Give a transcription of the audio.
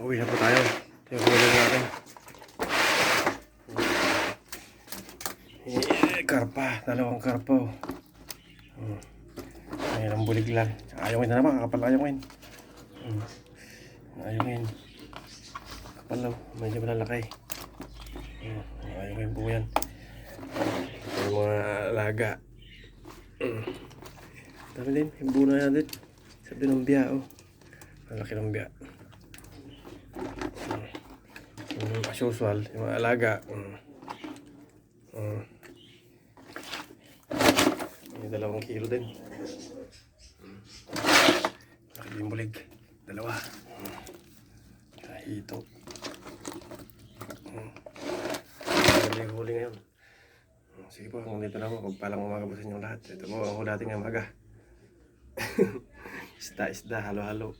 Uwi na po tayo. Ito yung huli natin. Karpa. Dalawang karpa. Ngayon ang bulig lang. Ayungin na naman. Kakapal ayungin. Ayungin. Kapal lang. Medyo malalaki. Ayungin po yan. Ito yung mga alaga. Dami din. Yung buna natin. Sabi ng biya. Malaki ng biya. As usual, yung mga alaga. May 2 kilo din. Laki yung bulig. 2. Kahito. Huli ngayon. Sige po, kung dito na ako. Pagpalang umaga po sa inyong lahat. Ito po ang huli natin ng umaga. Isda, halo-halo.